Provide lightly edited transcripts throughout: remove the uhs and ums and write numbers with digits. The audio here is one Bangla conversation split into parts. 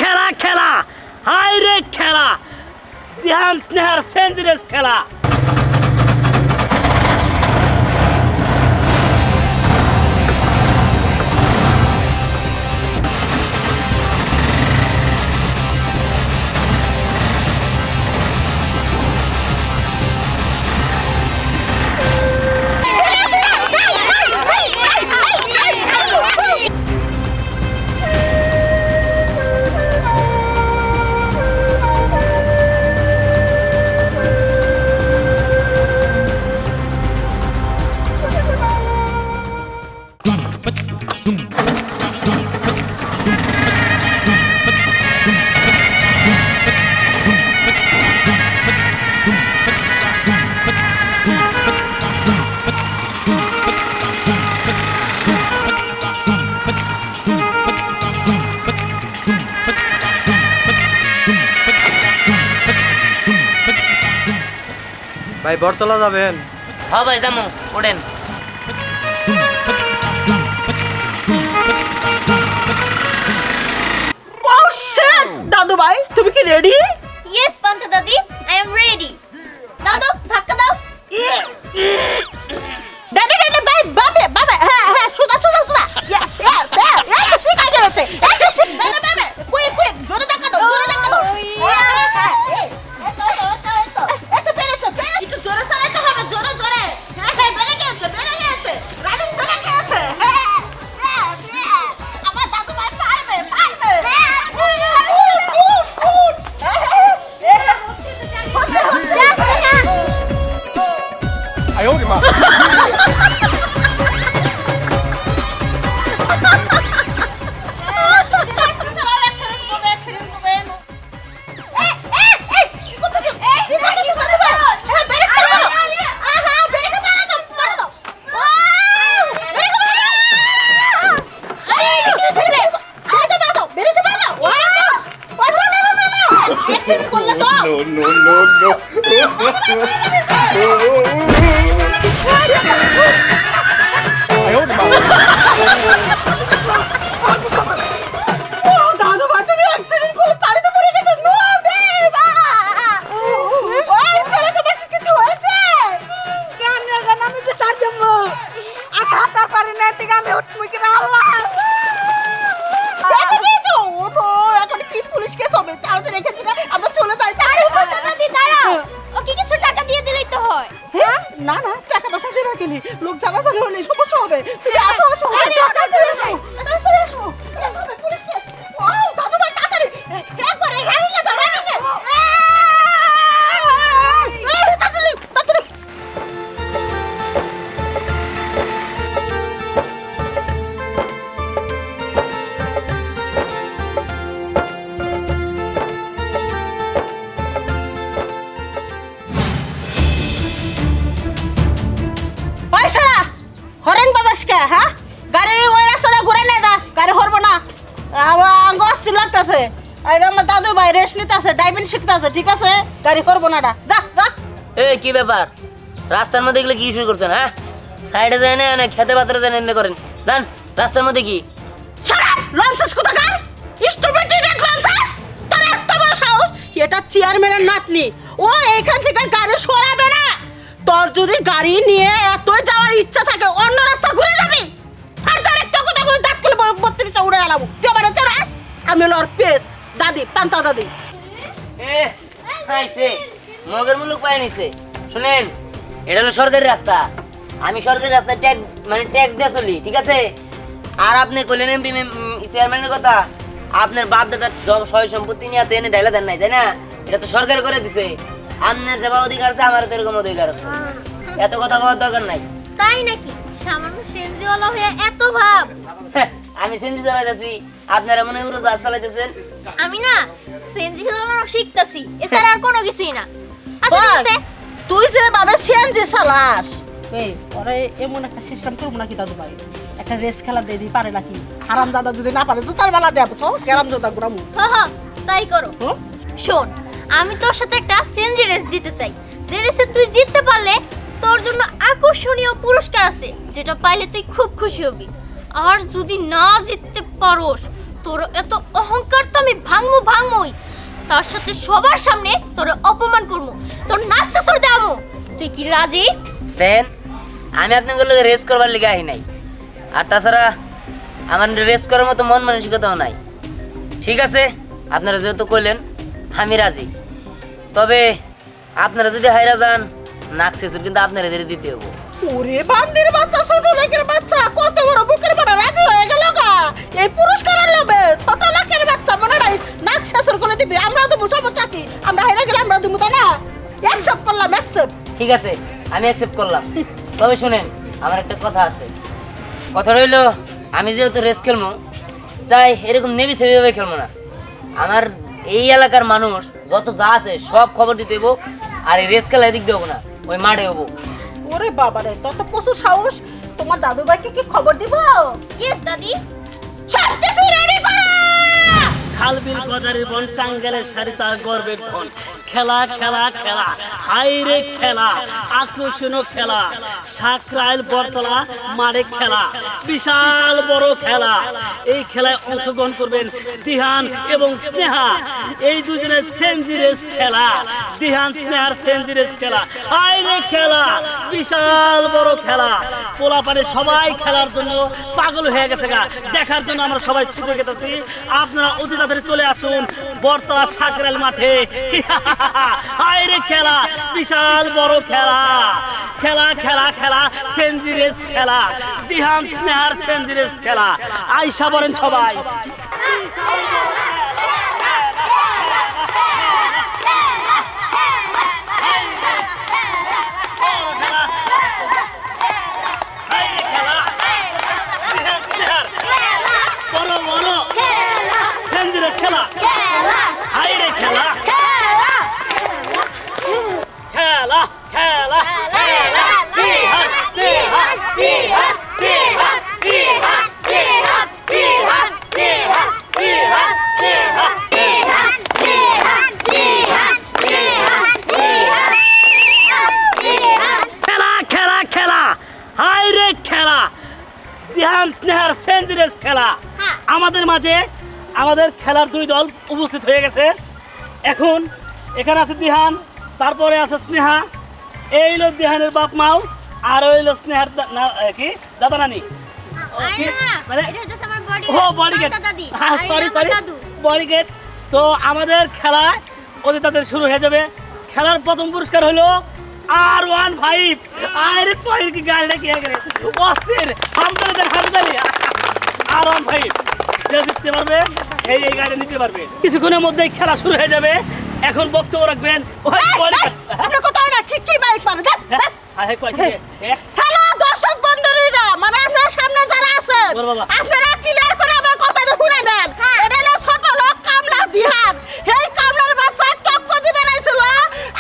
খেলা খেলা হাই রে খেলা ধ্যান স্নেহার সেঞ্চুরিয়াস খেলা ভাই বরতলা যাবেন? হ্যাঁ ভাই যাবো, ওঠেন। দাদু ভাই তুমি কি রেডি? ইয়েস পান্তা দাদি, আই এম রেডি। দাদু ধাক্কা দাও। দাদু দাদু ভাই বাবা বাবা হ্যাঁ হ্যাঁ সুদা সুদা সুদা ইয়েস ইয়েস ইয়েস ঠিক আছে আছে বাবা বাবা কুইক কুইক জোরে ধাক্কা দাও জোরে ধাক্কা দাও এতো পেরেছো একটু জোরে চালাতে হবে জোরে জোরে হ্যাঁ হ্যাঁ বেরে গেছে রানিং বেরে গেছে হ্যাঁ আমার দাদু ভাই পারবে আয় ওরে মা লোক জানাজানি হলে সমস্যা হবে দাদু ভাই রেস্ট নিতেছে ড্রাইভিং শিখতেছে ঠিক আছে গাড়ি করবো না যা যা এই কি ব্যাপার রাস্তার মধ্যে গেলে কি শুরু করছেন? হ্যাঁ সাইডে যায় না খেতে পাত্রে যায় না করেন জান রাস্তার মধ্যে কি লঞ্চেস কোথাকার স্টুপিড ইডিয়েট লঞ্চেস তোর এত বড় সাহস এটা চেয়ারম্যানের নাতনি ও এইখান থেকে গাড়ি সরাবে না তোর যদি গাড়ি নিয়ে এতই যাওয়ার ইচ্ছা থাকে অন্য রাস্তা ঘুরে যাবি আর তোর একটা কথা বলে দাঁত খুলে 32 উড়ে আলাবো তুই আমার চড়া আমি লর পেস দাদি পান্তা দাদি আইছে মগের মুলুক পায় নিছে শুনেন এটা হলো সরকারি রাস্তা আমি সরকারি রাস্তায় ট্যাক্স দিয়ে চলি ঠিক আছে আর আপনি কইলেন এমপি চেয়ারম্যানের কথা আপনার বাপ দাদার সয় সম্পত্তি নিয়ে এনে ডাইলা দেন নাই তাই না এটা তো সরকার করে দিছে আপনার যেবা অধিকার আছে আমার এরকম অধিকার আছে এত কথা বলার দরকার নাই তাই নাকি সামান্য সেনজিওয়ালা হয়ে এত ভাব আমি সেনজি চালাইতেছি আপনারা মনে করে জাহাজ চালাইতেছেন আমি না সেনজি চালানো শিখতাছি এছাড়া আর কোনো কিছুই না আচ্ছা তুই যে বাবে সেনজি চালাস এই পরে এমন একটা সিস্টেম করব নাকি দাদু ভাই একটা রেস খেলা দিয়ে দিই পারে নাকি হারাম দাদা যদি না পারে জুতার বালা দেব তো কেরাম জুতা গুরামু হ্যাঁ তাই করো শোন আমি তোর সাথে একটা সেনজি রেস দিতে চাই যে রেসে তুই জিততে পারলে তোর জন্য আকর্ষণীয় পুরস্কার আছে যেটা পাইলে তুই খুব খুশি হবি আর যদি না জিততে পারোস তোর এত অহংকার তো আমি ভাঙমুই, তার সাথে সবার সামনে তোর অপমান করবো, তোর নাক ছেঁচড় দেবো। তুই কি রাজি? দেন আমি আপনাদের লোক রেস করবার লিগে আহি নাই, আর তাছাড়া আমার রেস করার মতো মন মানসিকতাও নাই। ঠিক আছে, আপনারা যেহেতু কইলেন আমি রাজি, তবে আপনারা যদি হাইরা যান নাক ছেঁচড় কিন্তু আপনারা দিতে হবো। ওরে বান্দির বাচ্চা, ছোট লোকের বাচ্চা, কত বড় বুকের বড় রাজি হয়ে গেল গা এই পুরস্কারের লোভে। ছোট লোকের বাচ্চা মনে নাই নাক শেষর করে দিবি, আমরা তো সমস্যা কি, আমরা হেরে গেলে আমরা দিব তাই না? অ্যাকসেপ্ট করলাম, অ্যাকসেপ্ট। ঠিক আছে, আমি অ্যাকসেপ্ট করলাম। তবে শুনেন, আমার একটা কথা আছে। কথা রইল, আমি যেহেতু রেস খেলবো, তাই এরকম নেভি সেভিভাবে খেলবো না। আমার এই এলাকার মানুষ যত যা আছে সব খবর দিতে হবো, আর এই রেস খেলা এদিক দেবো না, ওই মাঠে হবো। ওরে বাবা রে, তোর তো প্রচুর সাহস। তোমার দাদু ভাইকে কি খবর দিব? ইয়েস দাদি। সব কিছু রেডি করো। খালবিল বাজারের বন, টাঙ্গাইলের শাড়ি তার গর্বের ধন। খেলা খেলা খেলা, হাইরে খেলা, আকর্ষণীয় খেলা, সাকরাইল বরতলা মাঠে খেলা, বিশাল বড় খেলা। এই খেলায় অংশগ্রহণ করবেন দিহান এবং স্নেহা, এই দুজনের সেঞ্জি রেস খেলা। দিহান স্নেহার সেঞ্জি রেস খেলা, হাইরে খেলা, বিশাল বড় খেলা। পোলাপানে সবাই খেলার জন্য পাগল হয়ে গেছে গা, দেখার জন্য আমরা সবাই ছুটে গেতেছি। আপনারা অতি তাড়াতাড়ি চলে আসুন বরতলা সাকরাইল মাঠে। হাইরে খেলা, বিশাল বড় খেলা। খেলা খেলা খেলা, সেঞ্জি রেস খেলা, দিহান স্নেহার সেঞ্জি রেস খেলা। আইসা বলেন সবাই। খেলা হাইরে খেলা, খেলা খেলা খেলা। আমাদের মাঝে আমাদের খেলার দুই দল উপস্থিত হয়ে গেছে। এখন এখানে আছে দিহান, তারপরে আছে স্নেহা। এই হলো দিহানের বাপ মাও, আর ওই হলো স্নেহার কি দাদা নানি। বডিগার্ড। তো আমাদের খেলায় ওদের তাদের শুরু হয়ে যাবে। খেলার প্রথম পুরস্কার হলো R15। আরে কয়ের কি গাড়িটা কি আগে অস্থির, হামদালি R15 যে জিততে পারবে সেই এই গাড়ি নিতে পারবে। কিছুক্ষণের মধ্যেই খেলা শুরু হয়ে যাবে। এখন বক্তব্য রাখবেন দর্শক বন্ধুরা, মানে আপনারা সামনে যারা আছেন আপনারা ক্লিয়ার করে আমার কথাটা শুনে নেন। এটা হলো ছোট লোক কামলা দিহান। এই কামলার বাচ্চা টকপতি বানাইছিল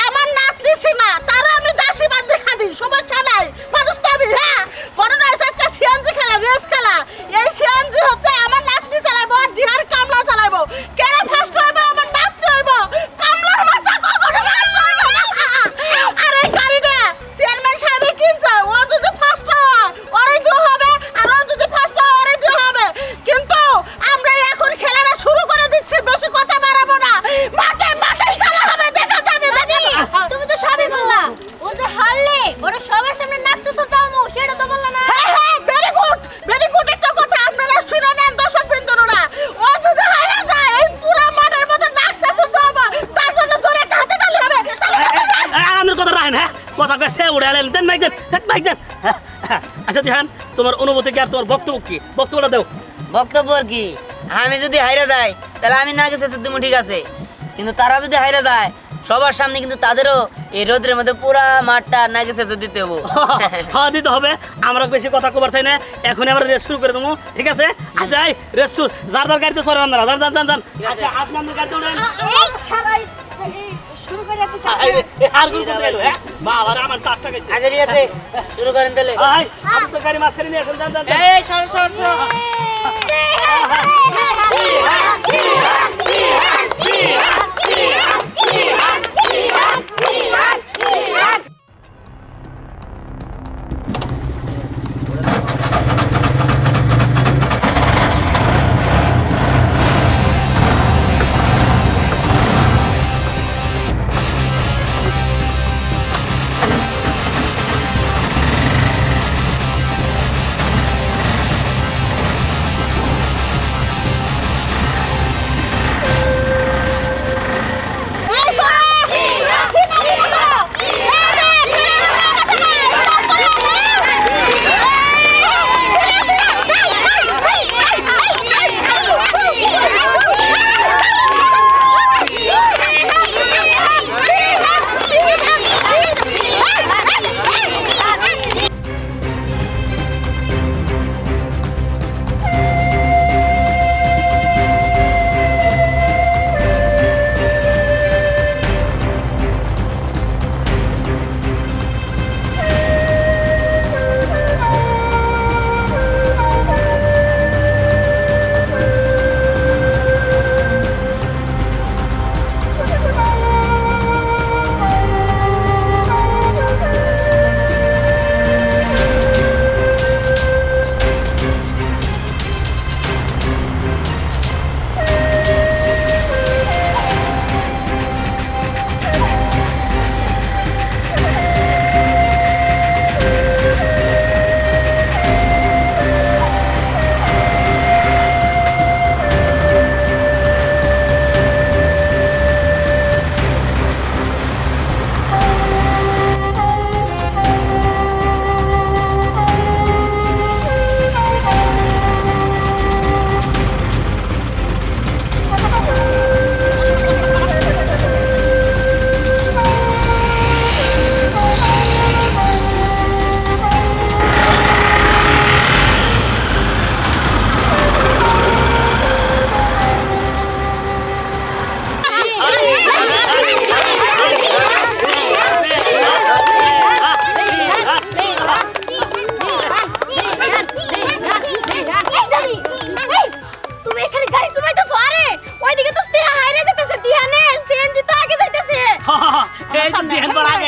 আমার নাতনি সীমা, তারও আমি দাসী বাদ দেখা দিই, সমস্যা নাই, মানুষ তো আমি। হ্যাঁ, বড় না আজকে সিএনজি খেলা, রেস খেলা। এই সিএনজি হচ্ছে আমার নাতনি চালাইবো আর দিহান কামলা চালাইবো। কেন ফার্স্ট হইবো? আমার নাতনি হইবো। কামলার বাচ্চা কখনো ফার্স্ট হইবো না। আর এই গাড়িটা চেয়ারম্যান সাহেব কিনছে, ও যদি ফার্স্ট হয় ওরই দু হবে, আর ও যদি ফার্স্ট হয় ওরই দু হবে। কিন্তু আমরা এখন খেলাটা শুরু করে দিচ্ছি, বেশি কথা বাড়াবো না। মাঠে মাঠেই খেলা হবে, দেখা যাবে। তুমি তো সবই বললা, ও যে হারলে ওরা সবার সামনে নাচতে দাও, সেটা তো বললা না। হ্যাঁ হ্যাঁ, ভেরি গুড, ভেরি গুড একটা কথা আপনারা শুনে নেন দর্শক বিন্দুরা। ও যদি হারা যায় এই পুরো মাঠের মধ্যে নাচতে হবে, তার জন্য জোরে একটা হাতে তালি হবে। আমাদের কথা রাখেন। হ্যাঁ, কথা কয়ে উড়ে এলেন, দেন মাইক দেন, মাইক দেন। আচ্ছা দিহান, তোমার অনুভূতি কি আর তোমার বক্তব্য কি? বক্তব্যটা দাও। বক্তব্য আর কি, আমি যদি হাইরা যাই তাহলে আমি না গেছে তুমি ঠিক আছে, কিন্তু তারা যদি হাইরা যায় সবার সামনে কিন্তু তাদেরও এই রোদের মধ্যে পুরা মাঠটা না গেছে দিতে হবো। হ্যাঁ, দিতে হবে। আমরা বেশি কথা কবার চাই না, এখন আমরা রেস শুরু করে দেবো। ঠিক আছে, যাই রেস শুরু। যার যার গাড়িতে সরে আপনারা, যান। আচ্ছা, আপনাদের গাড়িতে উঠেন। এই খেলাই শুরু করে দিতে আর গুলো গেল। হ্যাঁ বাবা, আমার 4 টাকা আগে ঠিক আছে, শুরু করেন তাহলে। আপনার গাড়ি মাঝখানে নিয়ে আসেন, যান। এই সর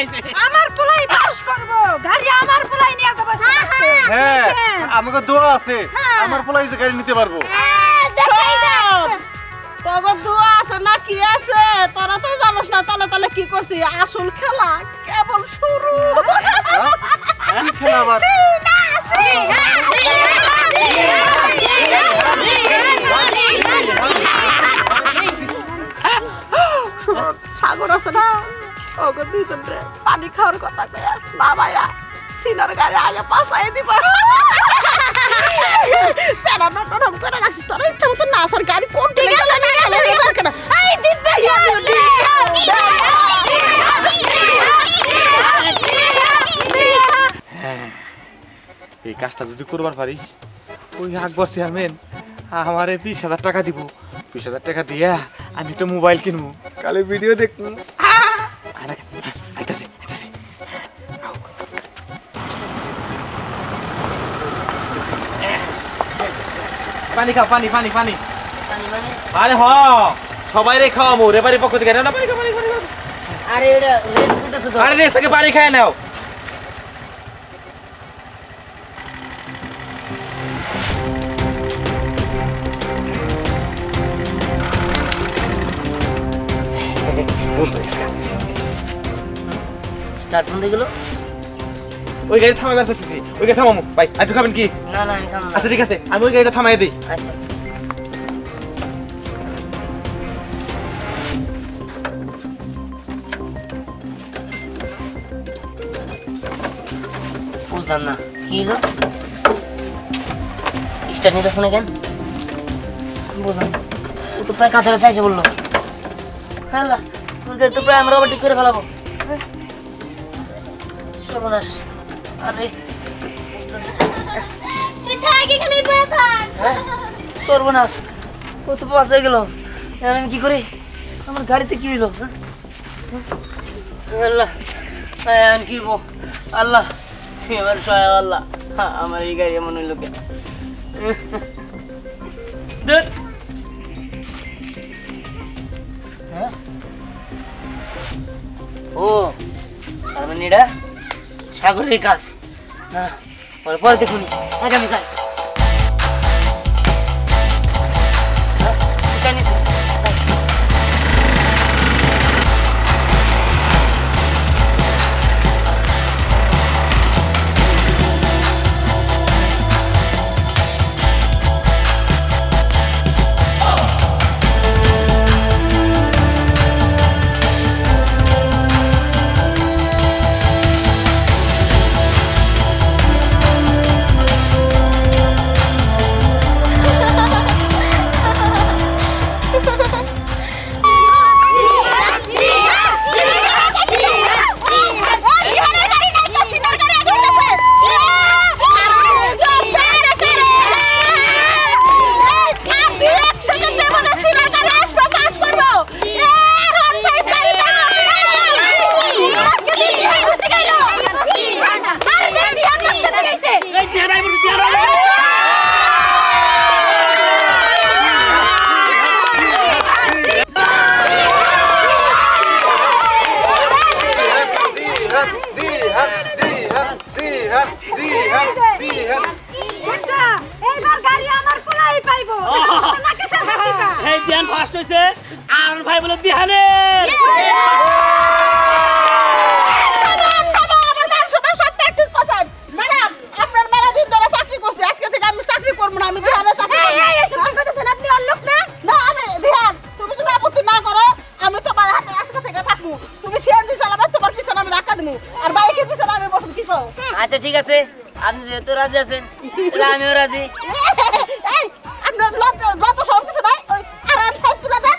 আইছে আমার পোলাই পাস করব গাড়ি আমার পোলাই নিয়ে যাবো হ্যাঁ আমাকে দোয়া আছে আমার পোলাই যে গাড়ি নিতে পারবো তখন দোয়া আছে না কি আছে তোরা তো জানোস না তলে তলে কি করছি আসল খেলা কেবল শুরু কি খেলা আবার সাগর আছে না ওকে দুইজন রে পানি খাওয়ার কথা কয়ে না ভাইয়া সিনার গাড়ি আগে পাশাই দিবা প্যারানো টরম করে রাখছি তোর ইচ্ছা মতো না আসার গাড়ি কোন ঠিক আছে না এই দিব্যা এই কাজটা যদি করবার পারি ওই আকবর চেয়ারম্যান আমারে 20,000 টাকা দিব 20,000 টাকা দিয়া আমি একটা মোবাইল কিনবো কালে ভিডিও দেখবো পানি খাও পানি পানি পানি পানি মানে আরে হ সবাই রে খাওয়ামু রেবারির পক্ষ থেকে না পানি খাও পানি পানি আরে এটা লেস ফুটেছে তো আরে রে সকে পানি খায় নাও বন্ধ হয়ে গেছে স্টার্ট বন্ধ গেল ওই গাড়ি থামাই আসতেছি ওই গাড়ি থামামু ভাই একটু খাবেন কি না না আমি খাবো না আচ্ছা ঠিক আছে আমি ওই গাড়িটা থামাই দিই আচ্ছা বুঝলাম না কি গো স্টার্ট নিতে শুনে কেন বুঝলাম ও তো প্রায় কাছাকাছি এসে বললো হ্যাঁ তুই গাড়ি তো প্রায় আমরা ওভারটেক করে ফেলাবো সর্বনাশ আরে তুই থাক এখানেই পড়ে থাক হ্যাঁ সর্বনাশ ও তো পাস হয়ে গেল এখন আমি কি করি আমার গাড়িতে কি হইলো হ্যাঁ? আল্লাহ আমি কি বলবো আল্লাহ তুই আমার সহায় আল্লাহ হ্যাঁ আমার এই গাড়ি এমন হইলো কে ধুৎ। হ্যাঁ ও তার মানে এটা সাগরের কাজ না পরে দেখুন আগামী কাল ফার্স্ট হইছে আর ভাই বলে দিহানে আচ্ছা ঠিক আছে আপনি যেহেতু রাজি আছেন আমিও রাজি আপনার লজ্জা সব কিছু নাই ওই আর তুলে দেন